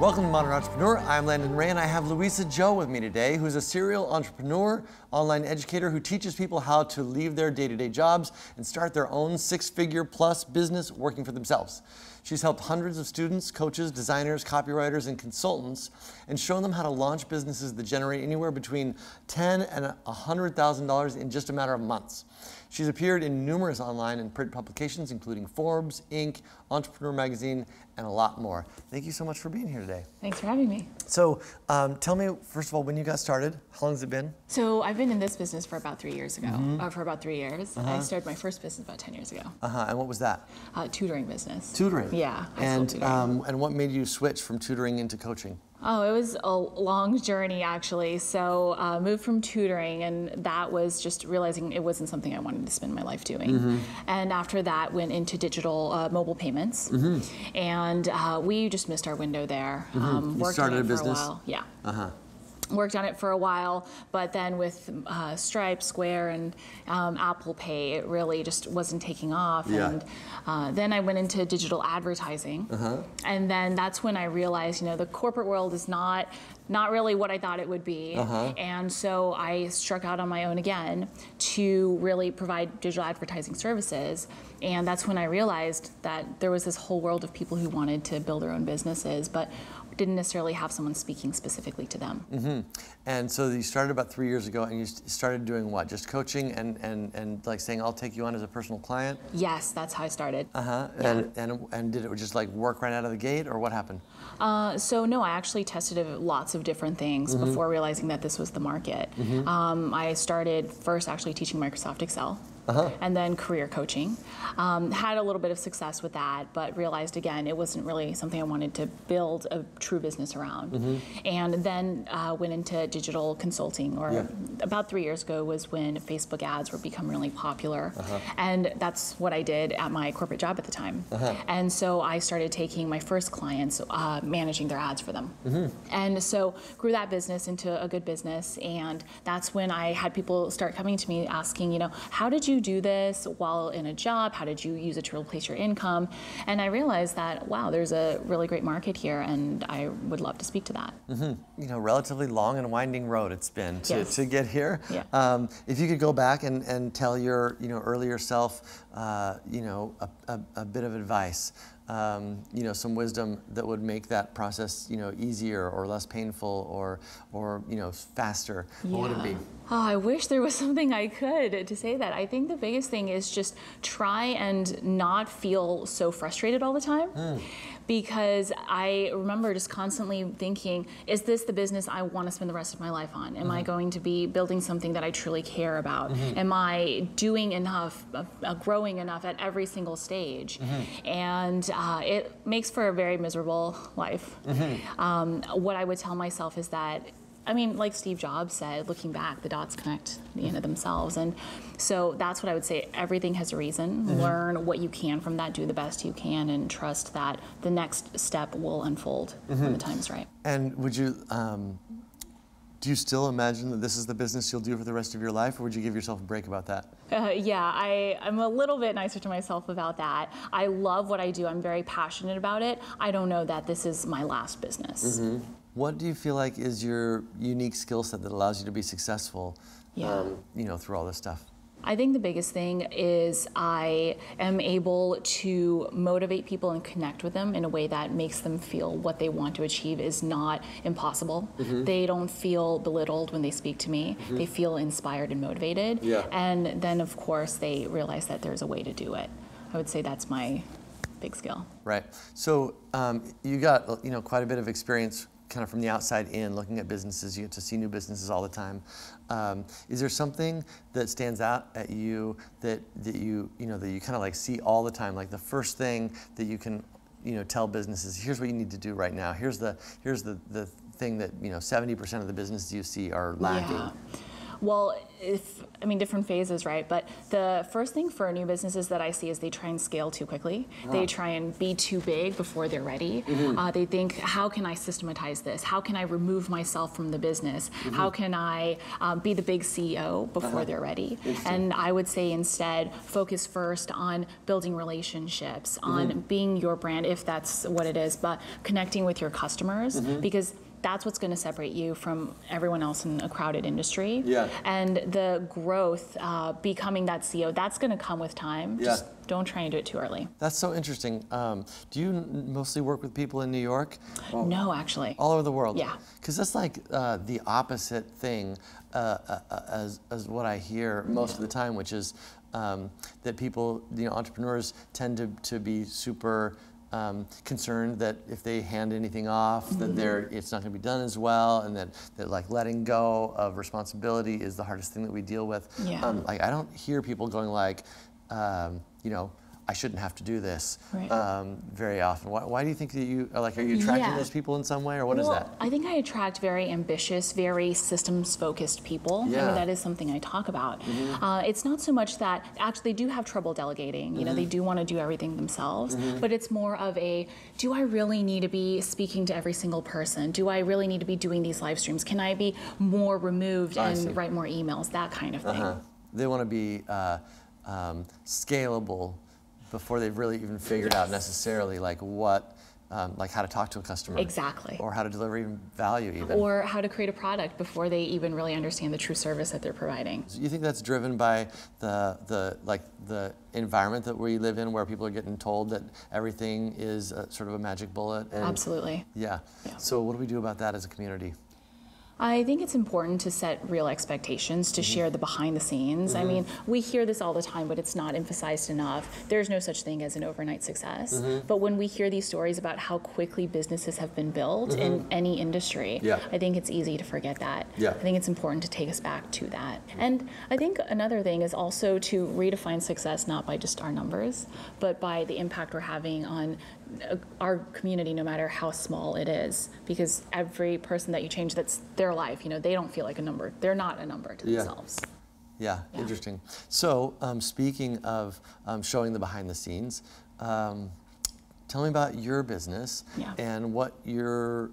Welcome to Modern Entrepreneur. I'm Landon Ray, and I have Luisa Zhou with me today, who's a serial entrepreneur, online educator who teaches people how to leave their day-to-day jobs and start their own six-figure plus business working for themselves. She's helped hundreds of students, coaches, designers, copywriters, and consultants, and shown them how to launch businesses that generate anywhere between $10,000 and $100,000 in just a matter of months. She's appeared in numerous online and print publications, including Forbes, Inc., Entrepreneur Magazine, and a lot more. Thank you so much for being here today. Thanks for having me. So tell me, first of all, when you got started, how long has it been? So I've been in this business for about 3 years ago, for about 3 years. I started my first business about 10 years ago. And what was that? Tutoring business. Tutoring? Yeah. And what made you switch from tutoring into coaching? Oh, it was a long journey, actually. So moved from tutoring, and that was just realizing it wasn't something I wanted to spend my life doing. And after that, went into digital mobile payments. And we just missed our window there. You started a business? For a while. Yeah. Worked on it for a while, but then with Stripe, Square, and Apple Pay, it really just wasn't taking off. And then I went into digital advertising, and then that's when I realized, you know, the corporate world is not really what I thought it would be. And so I struck out on my own again to really provide digital advertising services. And that's when I realized that there was this whole world of people who wanted to build their own businesses, but didn't necessarily have someone speaking specifically to them. And so you started about 3 years ago, and you started doing what? Just coaching and like saying, I'll take you on as a personal client? Yes, that's how I started. And did it just like work right out of the gate, or what happened? So no, I actually tested lots of different things before realizing that this was the market. I started first actually teaching Microsoft Excel. And then career coaching. Had a little bit of success with that, but realized again it wasn't really something I wanted to build a true business around. And then went into digital consulting, or about 3 years ago was when Facebook ads were becoming really popular. And that's what I did at my corporate job at the time. And so I started taking my first clients, managing their ads for them. And so grew that business into a good business, and that's when I had people start coming to me asking, you know, how did you do this while in a job? How did you use it to replace your income? And I realized that, wow, there's a really great market here, and I would love to speak to that. You know, relatively long and winding road it's been to get here. If you could go back and tell your earlier self, a bit of advice, some wisdom that would make that process, easier or less painful or faster, what would it be? Oh, I wish there was something I could to say that. I think the biggest thing is just try and not feel so frustrated all the time. Because I remember just constantly thinking, is this the business I want to spend the rest of my life on? Am I going to be building something that I truly care about? Am I doing enough, growing enough at every single stage? And it makes for a very miserable life. What I would tell myself is that, I mean, like Steve Jobs said, looking back, the dots connect the end of themselves. And so that's what I would say. Everything has a reason. Learn what you can from that, do the best you can, and trust that the next step will unfold when the time's right. And would you, do you still imagine that this is the business you'll do for the rest of your life, or would you give yourself a break about that? Yeah, I'm a little bit nicer to myself about that. I love what I do. I'm very passionate about it. I don't know that this is my last business. What do you feel like is your unique skill set that allows you to be successful, through all this stuff? I think the biggest thing is I am able to motivate people and connect with them in a way that makes them feel what they want to achieve is not impossible. They don't feel belittled when they speak to me. They feel inspired and motivated. And then, of course, they realize that there's a way to do it. I would say that's my big skill. Right. So you got quite a bit of experience kind of from the outside in, looking at businesses. You get to see new businesses all the time. Is there something that stands out at you that you kind of like see all the time, like the first thing that you can tell businesses, here's what you need to do right now. Here's the thing that 70% of the businesses you see are lacking. Well, different phases, right? But the first thing for new businesses that I see is they try and scale too quickly. They try and be too big before they're ready. They think, how can I systematize this? How can I remove myself from the business? How can I be the big CEO before they're ready? And I would say instead, focus first on building relationships, on being your brand, if that's what it is, but connecting with your customers, because that's what's going to separate you from everyone else in a crowded industry. Yeah. And the growth, becoming that CEO, that's going to come with time. Yeah. Just don't try and do it too early. That's so interesting. Do you mostly work with people in New York? No, actually. All over the world? Yeah. Because that's like the opposite thing as what I hear most of the time, which is that people, entrepreneurs tend to be super concerned that if they hand anything off, that it's not going to be done as well, and that like letting go of responsibility is the hardest thing that we deal with. Yeah. Like I don't hear people going like, I shouldn't have to do this very often. Why do you think that are you attracting those people in some way, or what is that? I think I attract very ambitious, very systems-focused people. Yeah. I mean, that is something I talk about. It's not so much that, actually they do have trouble delegating. They do want to do everything themselves, but it's more of a, do I really need to be speaking to every single person? Do I really need to be doing these live streams? Can I be more removed and write more emails? That kind of thing. They want to be scalable before they've really even figured out necessarily like how to talk to a customer. Exactly. Or how to deliver even value even. Or how to create a product before they even really understand the true service that they're providing. So you think that's driven by the environment that we live in, where people are getting told that everything is sort of a magic bullet? Absolutely. Yeah. So what do we do about that as a community? I think it's important to set real expectations, to share the behind the scenes. I mean, we hear this all the time, but it's not emphasized enough. There's no such thing as an overnight success. But when we hear these stories about how quickly businesses have been built in any industry, I think it's easy to forget that. I think it's important to take us back to that. And I think another thing is also to redefine success not by just our numbers, but by the impact we're having on our community, no matter how small it is, because every person that you change, that's their life. They don't feel like a number. They're not a number to themselves. Yeah, interesting. So speaking of showing the behind the scenes, tell me about your business and what you're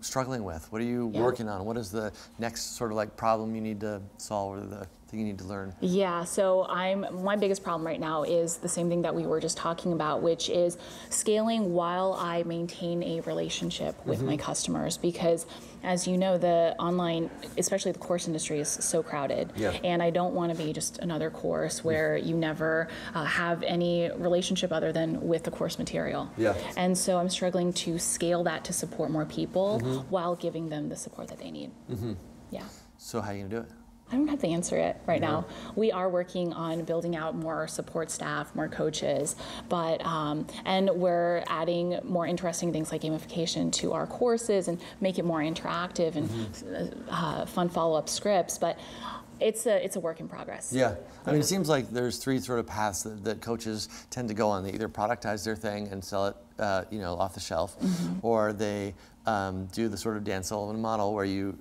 struggling with. What are you working on? What is the next sort of like problem you need to solve, or the thing you need to learn? Yeah, so my biggest problem right now is the same thing that we were just talking about, which is scaling while I maintain a relationship with my customers, because as you know, the online, especially the course industry, is so crowded. And I don't want to be just another course where you never have any relationship other than with the course material. And so I'm struggling to scale that to support more people while giving them the support that they need. So how are you going to do it? I don't have the answer yet right now. We are working on building out more support staff, more coaches, but and we're adding more interesting things like gamification to our courses and make it more interactive and fun follow-up scripts. But it's a work in progress. Yeah, I mean, it seems like there's three sort of paths that coaches tend to go on. They either productize their thing and sell it, off the shelf, or they do the sort of Dan Sullivan model where you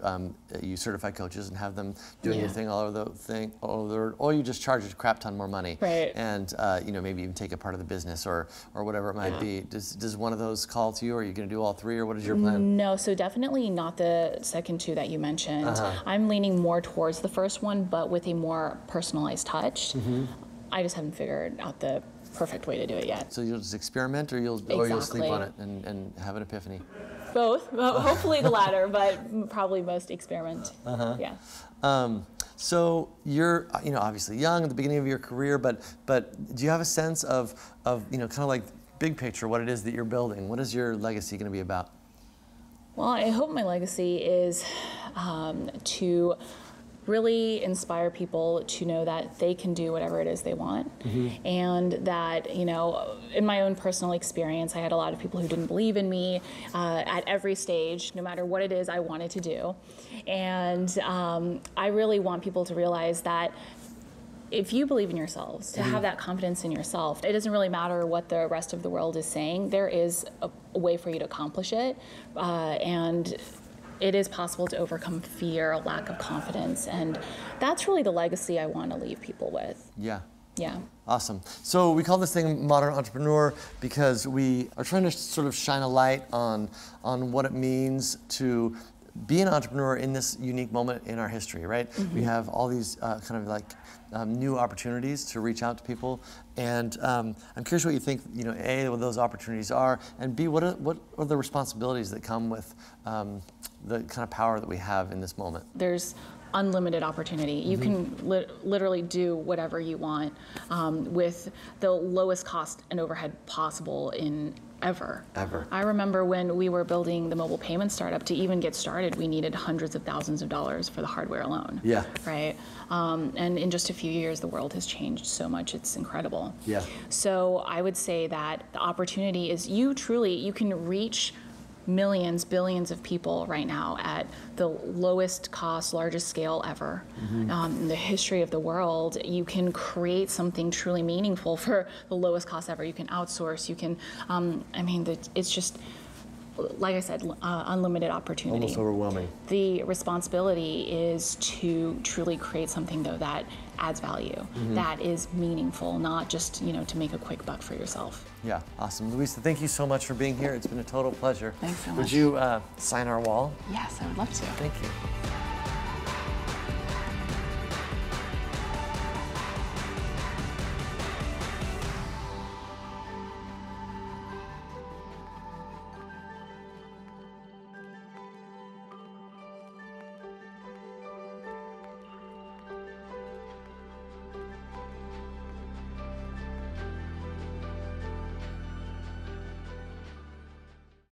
certify coaches and have them doing your thing all over the thing, or you just charge a crap ton more money, and maybe even take a part of the business or whatever it might be. Does one of those call to you, or are you going to do all three, or what is your plan? No, so definitely not the second two that you mentioned. I'm leaning more towards the first one, but with a more personalized touch. I just haven't figured out the perfect way to do it yet. So you'll just experiment, or you'll sleep on it and have an epiphany? Both. Well, hopefully the latter, but probably most experiment. So you're obviously young at the beginning of your career, but do you have a sense of kind of like big picture what it is that you're building? What is your legacy going to be about? Well, I hope my legacy is to really inspire people to know that they can do whatever it is they want. And that, in my own personal experience, I had a lot of people who didn't believe in me at every stage, no matter what it is I wanted to do. And I really want people to realize that if you believe in yourselves, to have that confidence in yourself, it doesn't really matter what the rest of the world is saying. There is a way for you to accomplish it. And it is possible to overcome fear, lack of confidence, and that's really the legacy I want to leave people with. Yeah. Yeah. Awesome. So we call this thing Modern Entrepreneur because we are trying to sort of shine a light on what it means to be an entrepreneur in this unique moment in our history, right? We have all these kind of like new opportunities to reach out to people, and I'm curious what you think, you know, A, what those opportunities are, and B, what are the responsibilities that come with the kind of power that we have in this moment? There's unlimited opportunity. You can literally do whatever you want with the lowest cost and overhead possible in ever. I remember when we were building the mobile payment startup, to even get started, we needed hundreds of thousands of dollars for the hardware alone. Yeah. Right? And in just a few years, the world has changed so much, it's incredible. Yeah. So I would say that the opportunity is you can reach millions, billions of people right now at the lowest cost, largest scale ever. In the history of the world, you can create something truly meaningful for the lowest cost ever. You can outsource, you can, I mean, it's just, like I said, unlimited opportunity. Almost overwhelming. The responsibility is to truly create something, though, that adds value, that is meaningful, not just, you know, to make a quick buck for yourself. Yeah, awesome. Luisa, thank you so much for being here. It's been a total pleasure. Thanks so much. Would you sign our wall? Yes, I would love to. Thank you.